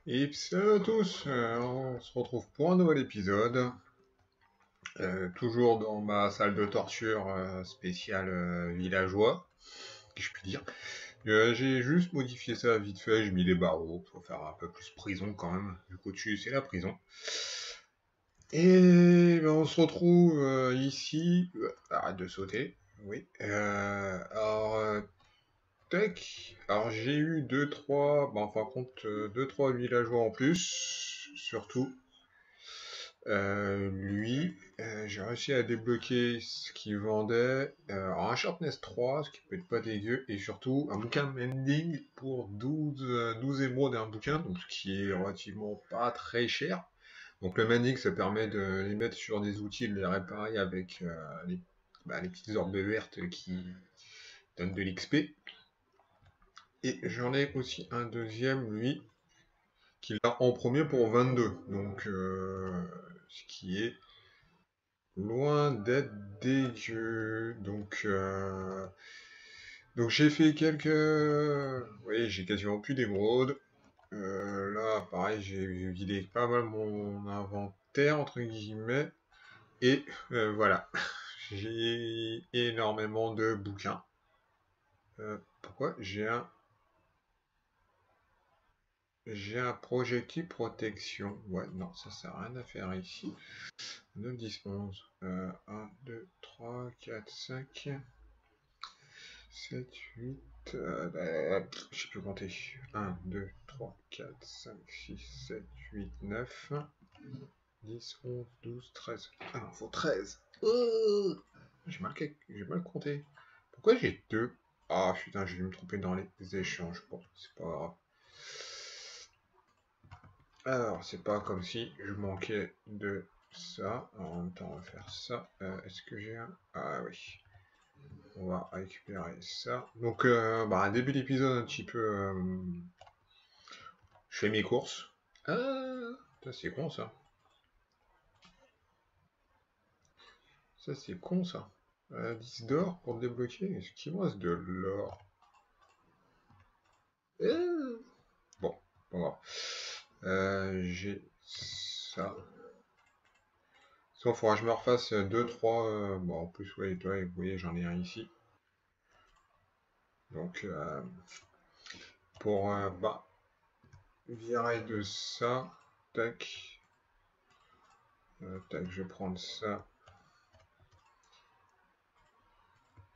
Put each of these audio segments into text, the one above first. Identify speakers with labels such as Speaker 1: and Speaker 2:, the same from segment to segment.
Speaker 1: Et salut à tous, on se retrouve pour un nouvel épisode, toujours dans ma salle de torture spéciale villageois, si je puis dire. J'ai juste modifié ça vite fait, j'ai mis des barreaux pour faire un peu plus prison quand même, vu qu'au-dessus c'est la prison. Et ben, on se retrouve ici, arrête de sauter, oui. Tac. Alors j'ai eu deux trois, bah, enfin compte 2-3 villageois en plus, surtout. Lui, j'ai réussi à débloquer ce qu'il vendait. Alors un Sharpness 3, ce qui peut être pas dégueu, et surtout un bouquin Mending pour 12 émeraudes et un bouquin, donc ce qui est relativement pas très cher. Donc le Mending, ça permet de les mettre sur des outils, de les réparer avec les petites orbes vertes qui donnent de l'XP. Et j'en ai aussi un deuxième, lui, qui l'a en premier pour 22. Donc, ce qui est loin d'être dégueu. Donc j'ai fait quelques... Oui, j'ai quasiment plus d'émeraude. Là, pareil, j'ai vidé pas mal mon inventaire, entre guillemets. Et voilà, j'ai énormément de bouquins. Pourquoi j'ai un projectile protection. Ouais, non, ça sert à rien à faire ici. 9, 10, 11. 1, 2, 3, 4, 5, 7, 8. Je sais plus compter. 1, 2, 3, 4, 5, 6, 7, 8, 9, 10, 11, 12, 13. Ah non, faut 13. J'ai mal compté. Pourquoi j'ai 2? Ah putain, je vais me tromper dans les échanges. Bon, c'est pas grave. Alors, c'est pas comme si je manquais de ça. En même temps, on va faire ça. Est-ce que j'ai un... Ah oui. On va récupérer ça. Donc, un début d'épisode un petit peu... je fais mes courses. Ah, ça c'est con ça. Ça c'est con ça. 10 d'or pour débloquer. Est-ce qu'il me reste de l'or? Bon, pas grave. J'ai ça. Sauf faudra que je me refasse 2-3. Bon, en plus, ouais, toi, vous voyez, j'en ai un ici. Donc, pour virer de ça, tac, tac, je vais prendre ça,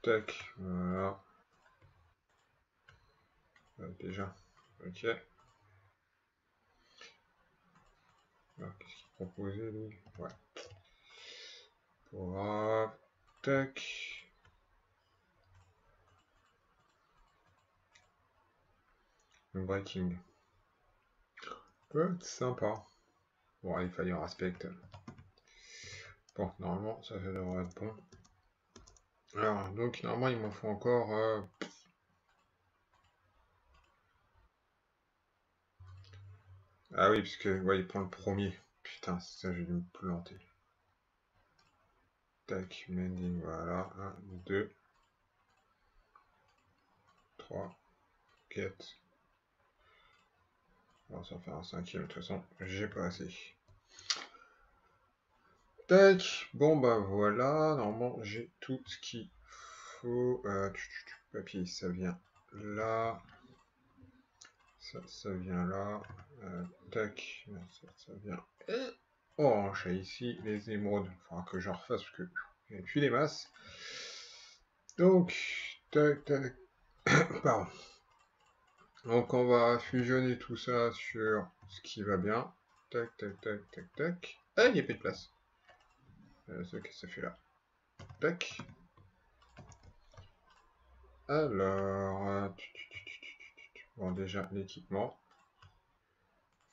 Speaker 1: tac, voilà, déjà, ok. Alors, qu'est-ce qu'il proposait lui? Ouais, pour tac, le breaking, peut être sympa. Bon, il fallait un respect. Bon, normalement, ça devrait être bon. Alors, donc, normalement, il m'en faut encore. Ah oui, puisque, ouais, il prend le premier. Putain, c'est ça, j'ai dû me planter. Tac, mending, voilà. 1, 2, 3, 4. On va s'en faire un cinquième, de toute façon, j'ai pas assez. Tac, bon bah voilà, normalement j'ai tout ce qu'il faut. Papier, ça vient là. Ça vient là. Tac, ça vient. Oh, j'ai ici les émeraudes. Il faudra que j'en refasse parce que il n'y a plus des masses. Donc, tac, tac. Pardon. Donc on va fusionner tout ça sur ce qui va bien. Tac, tac, tac, tac, tac. Ah, il n'y a plus de place. Ce que ça fait là. Tac. Alors, bon déjà l'équipement.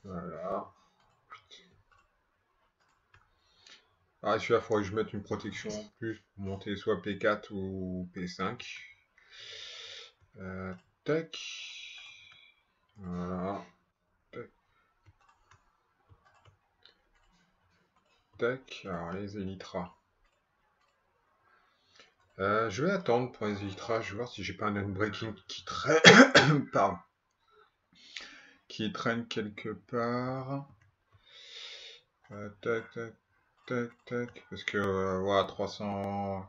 Speaker 1: Voilà. Ah, celui-là, il faudrait que je mette une protection en plus pour monter soit P4 ou P5. Tac. Voilà. Tac. Tac. Alors, les élytras. Je vais attendre pour les élytras. Je vais voir si j'ai pas un unbreaking qui traîne. Pardon. qui traîne quelque part. Tac, tac, tac, tac. Parce que, voilà,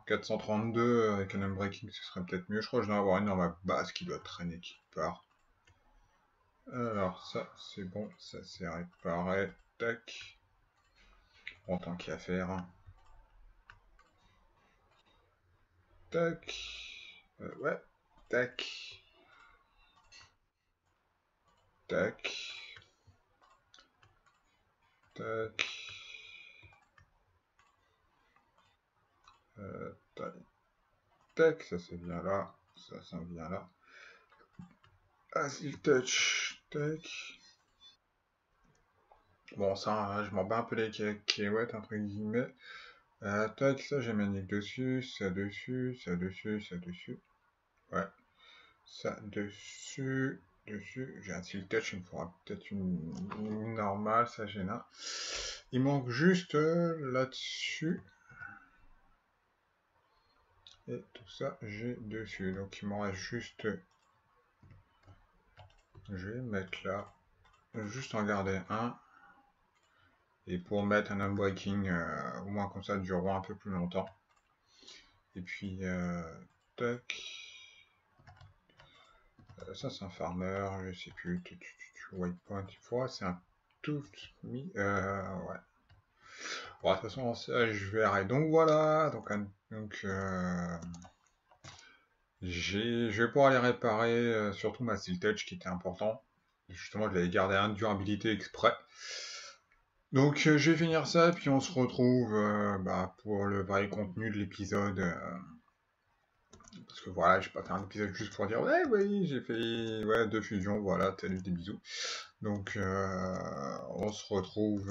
Speaker 1: 432 avec un unbreaking, ce serait peut-être mieux. Je crois que je dois avoir une dans ma base qui doit traîner quelque part. Alors, ça, c'est bon, ça c'est réparé. Tac. Bon, tant qu'il y a à faire. Tac. Ouais. Tac. Tac. Tac. Tac. Tac. Ça c'est bien là. Ça vient là. Acid touch. Tac. Bon, ça, hein, je m'en bats un peu les cacahuètes, entre guillemets. Tac, ça, j'ai manique dessus, ça dessus, ça dessus, ça dessus. Ouais. Ça dessus, dessus. J'ai un tilt touch, il me faudra peut-être une normale, ça j'ai là. Il manque juste là-dessus. Et tout ça, j'ai dessus. Donc il m'en reste juste. Je vais mettre là. Juste en garder un. Et pour mettre un unbreaking, au moins comme ça, durera un peu plus longtemps. Et puis, tac. Ça, c'est un farmer, je sais plus. Waypoint, il faut. C'est un tout mis. Ouais. Bon, de toute façon, ça, je verrai. Donc voilà. Je vais pouvoir les réparer, surtout ma Steel Touch qui était important. Justement, je l'avais gardé à durabilité exprès. Donc je vais finir ça, puis on se retrouve pour le vrai contenu de l'épisode. Parce que voilà, je vais pas faire un épisode juste pour dire ouais, oui, j'ai fait deux fusions, voilà, salut, des bisous. Donc on se retrouve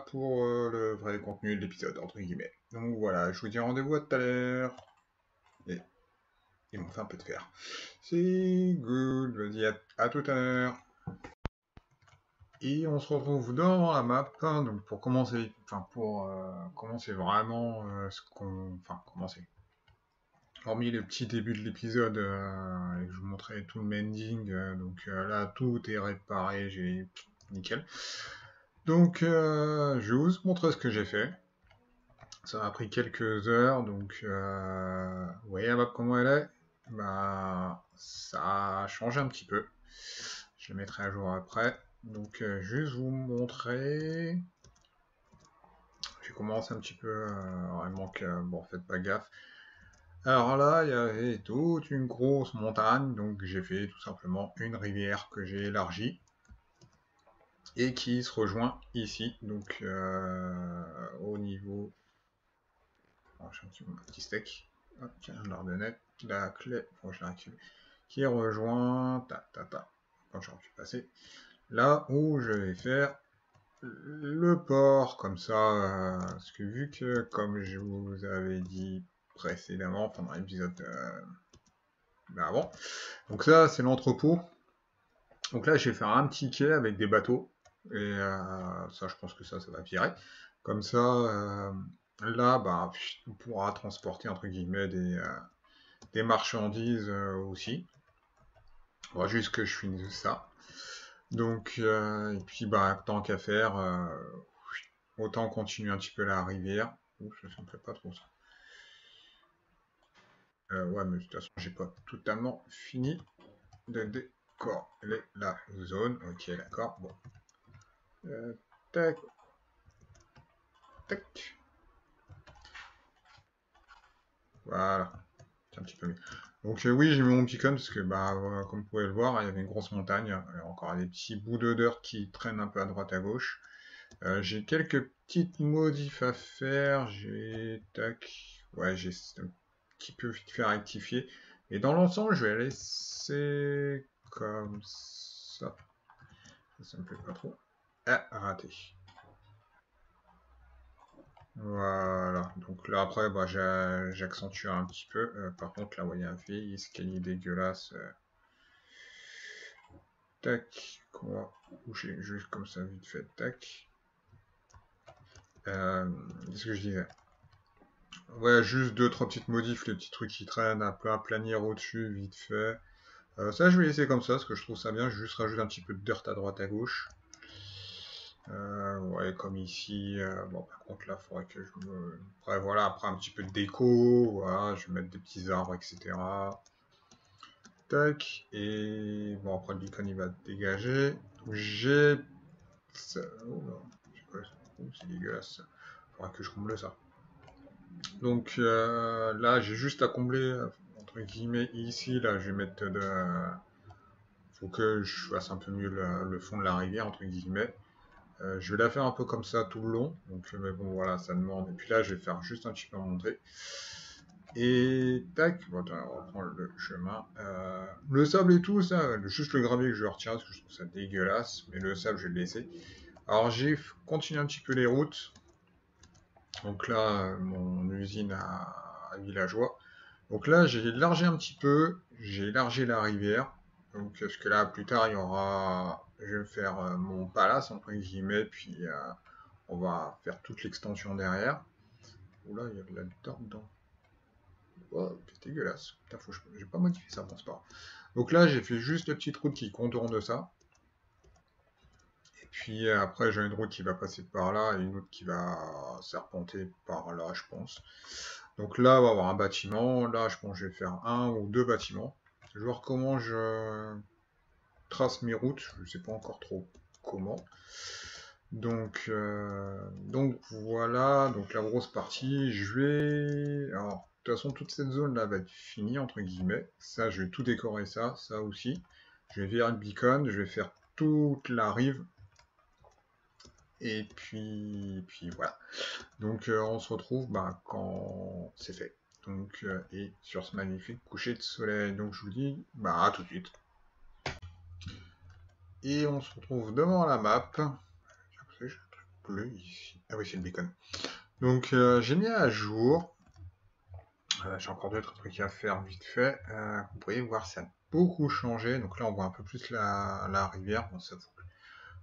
Speaker 1: pour le vrai contenu de l'épisode, entre guillemets. Donc voilà, je vous dis rendez-vous à tout à l'heure. Et ils m'ont fait un peu de fer. C'est good, vas-y, à tout à l'heure. Et on se retrouve dans la map, hein, donc pour commencer, commencer vraiment ce qu'on, commencer. Hormis le petit début de l'épisode, et que je vous montrais tout le mending, là tout est réparé, j'ai nickel. Donc je vais vous montrer ce que j'ai fait. Ça m'a pris quelques heures, donc vous voyez la map comment elle est. Ça a changé un petit peu. Je le mettrai à jour après. Donc juste vous montrer. J'ai commencé un petit peu, vraiment que bon, faites pas gaffe. Alors là, il y avait toute une grosse montagne, donc j'ai fait tout simplement une rivière que j'ai élargie et qui se rejoint ici, donc au niveau. Alors, j'ai un petit steak. Hop, tiens, l'ordonnette, la clé, faut que je la récupère. Qui rejoint, quand j'aurai pu passer, là où je vais faire le port, comme ça, parce que vu que, comme je vous avais dit précédemment, pendant l'épisode avant, donc ça c'est l'entrepôt. Donc là je vais faire un petit quai avec des bateaux, et ça je pense que ça va virer. Comme ça, là, on pourra transporter entre guillemets des marchandises aussi. Bon, juste que je finisse ça. Donc, et puis tant qu'à faire, autant continuer un petit peu la rivière. Ouh, ça me plaît pas trop ça. Ouais, mais de toute façon, j'ai pas totalement fini de décorer la zone. Ok, d'accord. Bon. Tac. Tac. Voilà. C'est un petit peu mieux. Donc oui, j'ai mis mon petit con parce que comme vous pouvez le voir, il y avait une grosse montagne. Encore des petits bouts d'odeur qui traînent un peu à droite à gauche. J'ai quelques petites modifs à faire. J'ai un petit peu vite fait rectifier. Et dans l'ensemble, je vais laisser comme ça. Ça me plaît pas trop. Ah, raté. Voilà. Donc là, après, j'accentue un petit peu. Par contre, là, vous voyez un vieil escalier dégueulasse. Tac. On va bouger juste comme ça, vite fait. Tac. Qu'est-ce que je disais? Ouais, juste deux, trois petites modifs, les petits trucs qui traînent, un peu un planière au-dessus, vite fait. Ça, je vais laisser comme ça, parce que je trouve ça bien. Je vais juste rajouter un petit peu de dirt à droite, à gauche. Ouais, comme ici. Bon, par contre, là, il faudrait que je me... Après, voilà, après un petit peu de déco. Voilà, je vais mettre des petits arbres, etc. Tac. Et bon, après, le beacon, il va dégager. J'ai... Oh, non. Oh, c'est dégueulasse. Il faudra que je comble ça. Donc là, j'ai juste à combler, entre guillemets, ici. Là, je vais mettre de... Faut que je fasse un peu mieux le fond de la rivière, entre guillemets. Je vais la faire un peu comme ça tout le long. Donc, mais bon, voilà, ça demande. Et puis là, je vais faire juste un petit peu remonter. Et tac, bon, attends, on reprend le chemin. Le sable et tout, ça, juste le gravier que je retire parce que je trouve ça dégueulasse. Mais le sable, je vais le laisser. Alors, j'ai continué un petit peu les routes. Donc là, mon usine à Villageois. Donc là, j'ai élargi un petit peu. J'ai élargi la rivière. Donc, parce que là, plus tard, il y aura... Je vais faire mon palace, entre guillemets, puis on va faire toute l'extension derrière. Oula, il y a de la terre dedans. Oh, c'est dégueulasse. Putain, j'ai pas modifié ça, bon, c'est pas grave. Donc là, j'ai fait juste la petite route qui contourne ça. Et puis après, j'ai une route qui va passer par là et une autre qui va serpenter par là, je pense. Donc là, on va avoir un bâtiment. Là, je pense que je vais faire un ou deux bâtiments. Je vais voir comment je trace mes routes. Je ne sais pas encore trop comment. Donc voilà, donc la grosse partie, je vais... Alors, de toute façon, toute cette zone-là va être finie, entre guillemets. Ça, je vais tout décorer ça aussi. Je vais virer le beacon, je vais faire toute la rive. Et puis voilà. Donc on se retrouve quand c'est fait. Donc, et sur ce magnifique coucher de soleil. Donc je vous dis, à tout de suite. Et on se retrouve devant la map. J'ai un truc bleu ici. Ah oui, c'est le beacon. Donc j'ai mis à jour. J'ai encore d'autres trucs à faire vite fait. Vous pouvez voir, ça a beaucoup changé. Donc là, on voit un peu plus la rivière. Bon, ça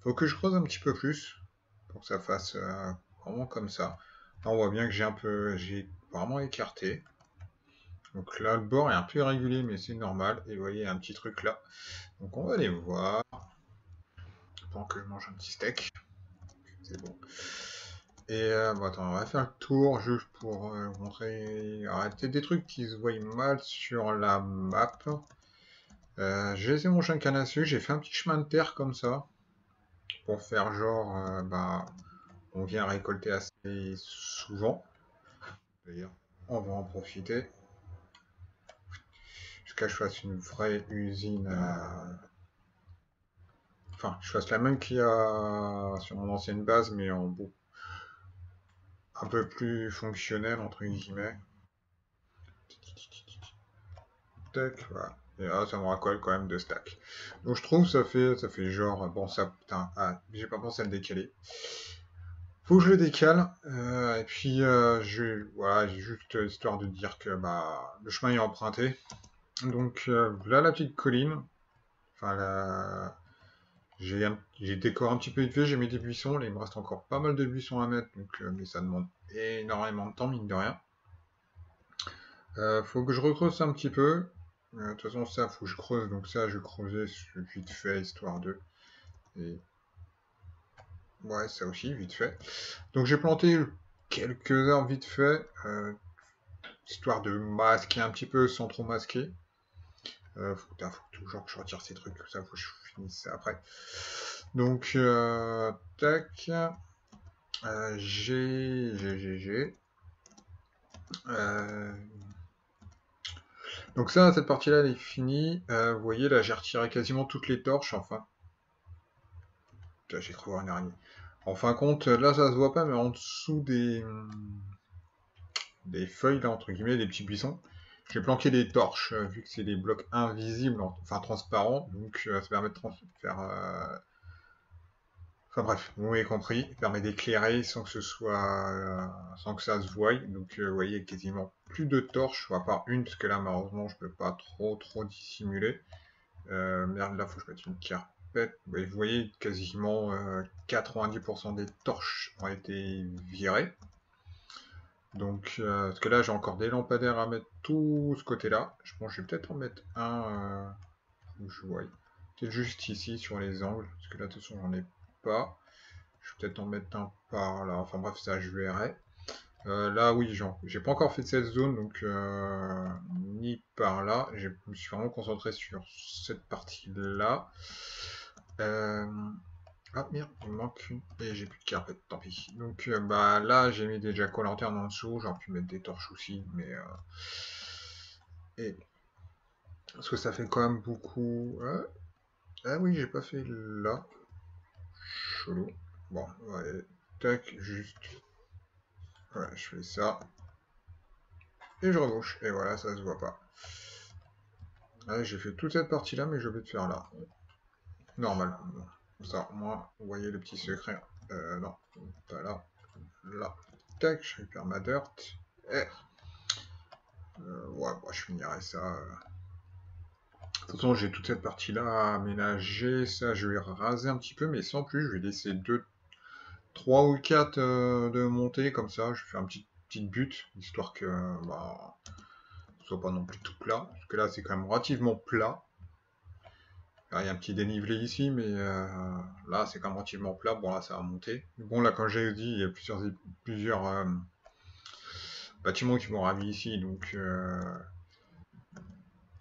Speaker 1: faut que je creuse un petit peu plus pour que ça fasse vraiment comme ça. Là, on voit bien que j'ai vraiment écarté. Donc là, le bord est un peu irrégulier, mais c'est normal. Et vous voyez, il y a un petit truc là. Donc on va aller voir. Pendant que je mange un petit steak. C'est bon. Et bon, attends, on va faire le tour juste pour vous montrer. Alors, il y a peut-être des trucs qui se voient mal sur la map. J'ai laissé mon chien canne à sucre, j'ai fait un petit chemin de terre comme ça. Pour faire genre, on vient récolter assez souvent. D'ailleurs, on va en profiter. Jusqu'à ce que je fasse une vraie usine. Enfin, je fasse la même qu'il y a sur mon ancienne base, mais en beau. Un peu plus fonctionnel, entre guillemets. Tac, voilà. Et là, ça me raccole quand même 2 stacks. Donc je trouve ça fait genre, bon ça, putain, j'ai pas pensé à le décaler. Faut que je le décale. Et puis voilà, j'ai juste histoire de dire que le chemin est emprunté. Donc là la petite colline. Enfin j'ai décoré un petit peu vite fait, j'ai mis des buissons. Là il me reste encore pas mal de buissons à mettre, donc mais ça demande énormément de temps mine de rien. Faut que je recreuse ça un petit peu. De toute façon, ça, faut que je creuse. Donc ça, je vais creuser vite fait, histoire de... Et... Ouais, ça aussi, vite fait. Donc j'ai planté quelques arbres vite fait, histoire de masquer un petit peu sans trop masquer. Faut toujours que je retire ces trucs, ça, faut que je finisse ça après. Donc, tac. J'ai... Donc ça, cette partie-là, elle est finie. Vous voyez, là, j'ai retiré quasiment toutes les torches, enfin. J'ai cru voir une araignée. En fin de compte, là, ça se voit pas, mais en dessous des feuilles, là, entre guillemets, des petits buissons, j'ai planqué des torches, vu que c'est des blocs invisibles, enfin transparents, donc ça permet de faire... Enfin bref, vous m'avez compris, ça permet d'éclairer sans que ce soit... sans que ça se voie. Donc vous voyez quasiment plus de torches, à part une, parce que là malheureusement je peux pas trop dissimuler. Merde, là faut que je mette une carpette. Vous voyez quasiment 90% des torches ont été virées. Donc, parce que là j'ai encore des lampadaires à mettre tout ce côté-là. Je pense que je vais peut-être en mettre un où je vois. Peut-être juste ici sur les angles, parce que là de toute façon j'en ai pas. Je vais peut-être en mettre un par là, enfin bref ça je verrai. Là oui, j'ai pas encore fait cette zone, donc ni par là. Je me suis vraiment concentré sur cette partie-là. Ah merde, il me manque une. Et j'ai plus de carpette, tant pis. Donc bah là j'ai mis des jack-o'-lantern en dessous, j'aurais pu mettre des torches aussi, mais et parce que ça fait quand même beaucoup. Ah oui, j'ai pas fait là. Chelou. Bon, ouais. Tac, juste. Ouais, je fais ça. Et je rebouche. Et voilà, ça se voit pas. Ouais, j'ai fait toute cette partie là, mais j'ai oublié de faire là. Normal. Bon. Ça, moi, vous voyez le petit secret. Non, pas là. Là. Tac, je récupère ma dirt. Et... ouais, bon, je finirai ça. De toute façon, j'ai toute cette partie-là à aménager. Ça, je vais raser un petit peu, mais sans plus, je vais laisser 3 ou 4 de montée, comme ça. Je fais un petit but, histoire que bah, ce soit pas non plus tout plat. Parce que là, c'est quand même relativement plat. Alors, il y a un petit dénivelé ici, mais là, c'est quand même relativement plat. Bon, là, ça va monter. Bon, là, comme j'ai dit, il y a plusieurs bâtiments qui vont ravis ici, donc...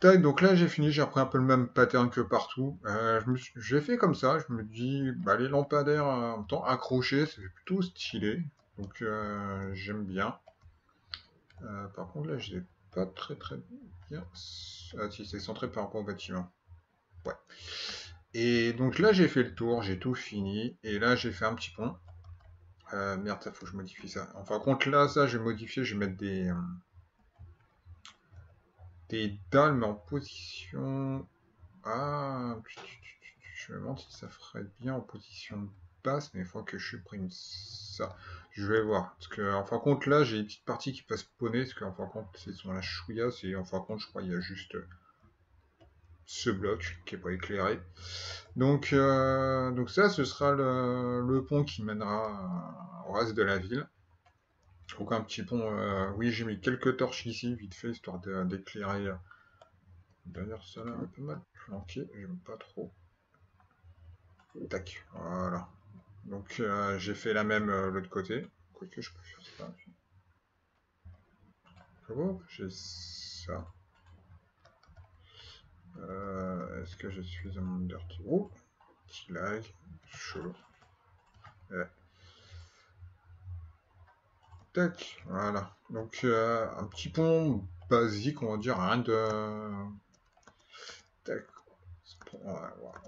Speaker 1: Tac, donc là j'ai fini, j'ai repris un peu le même pattern que partout. J'ai fait comme ça, je me dis, bah, les lampadaires en même temps accrochés, c'est plutôt stylé. Donc j'aime bien. Par contre là je l'ai pas très bien. Ah si, c'est centré par rapport au bâtiment. Ouais. Et donc là j'ai fait le tour, j'ai tout fini. Et là j'ai fait un petit pont. Merde, ça faut que je modifie ça. Enfin contre là, ça j'ai modifié, je vais mettre des dalles mais en position. Ah, je me demande si ça ferait bien en position basse, mais il faut que je supprime ça. Je vais voir. Parce que, en fin de compte, là, j'ai une petite partie qui peut spawner. Parce qu'en fin de compte, c'est sur la chouïa. Et en fin de compte, je crois qu'il y a juste ce bloc qui n'est pas éclairé. Donc ça, ce sera le pont qui mènera au reste de la ville. Donc un petit pont. Oui, j'ai mis quelques torches ici, vite fait, histoire d'éclairer. D'ailleurs, ça là, un peu mal flanqué. J'aime pas trop. Tac, voilà. Donc j'ai fait la même l'autre côté. Quoique je peux faire ça. Oh, j'ai ça. Est-ce que je suis en dirty? Oh, petit lag. Chaud. Ouais. Tac, voilà. Donc un petit pont basique, on va dire, rien de... Tac. On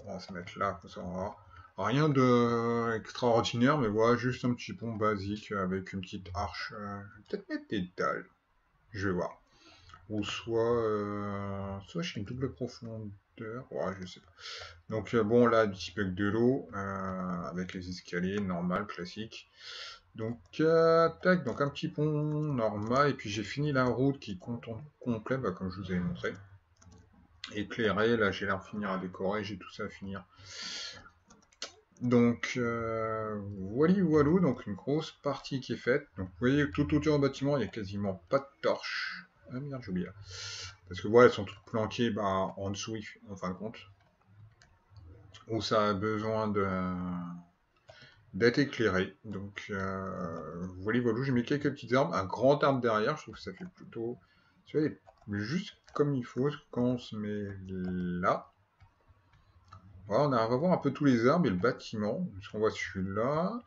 Speaker 1: va se mettre là, comme ça on va voir. Rien de extraordinaire, mais voilà, juste un petit pont basique avec une petite arche. Je vais peut-être mettre des dalles. Je vais voir. Ou soit j'ai une double profondeur. Ouais, je sais pas. Donc bon, là, un petit peu de l'eau, avec les escaliers, normal, classique. Donc, tac, donc un petit pont normal, et puis j'ai fini la route qui contourne complet, bah, comme je vous avais montré. Éclairé, là j'ai l'air de finir à décorer, j'ai tout ça à finir. Donc, voilà, donc une grosse partie qui est faite. Donc vous voyez, tout autour du bâtiment, il n'y a quasiment pas de torches. Ah merde, j'ai oublié. Parce que voilà, elles sont toutes planquées bah, en dessous, en fin de compte. Où ça a besoin d'être éclairé. Donc voilà, j'ai mis quelques petites arbres, un grand arbre derrière, je trouve que ça fait plutôt... Tu vois, juste comme il faut, quand on se met là. Voilà, on va voir un peu tous les arbres et le bâtiment. Puisqu'on voit celui-là,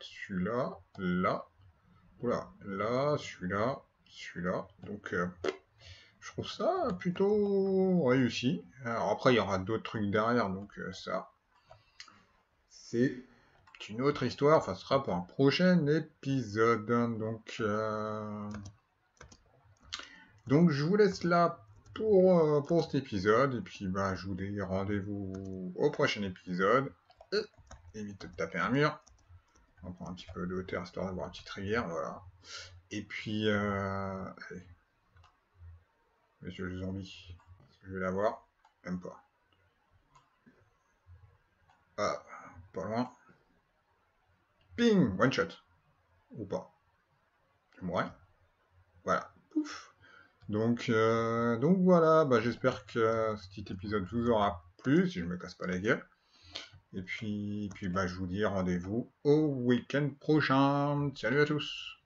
Speaker 1: là. Oula, là, celui-là. Donc je trouve ça plutôt réussi. Alors après, il y aura d'autres trucs derrière, donc ça, c'est une autre histoire. Enfin, ce sera pour un prochain épisode. Donc je vous laisse là pour cet épisode. Et puis, bah, je vous dis rendez-vous au prochain épisode. Évite de taper un mur. On prend un petit peu de hauteur, histoire d'avoir une petite rivière, voilà. Et puis, allez, monsieur le zombie, est-ce que je vais l'avoir? Même pas. Ah, pas loin. Ping, one shot. Ou pas. Je mourrai. Voilà. Pouf. Donc voilà, bah, j'espère que ce petit épisode vous aura plus, si je me casse pas la gueule. Et puis bah, je vous dis rendez-vous au week-end prochain. Salut à tous!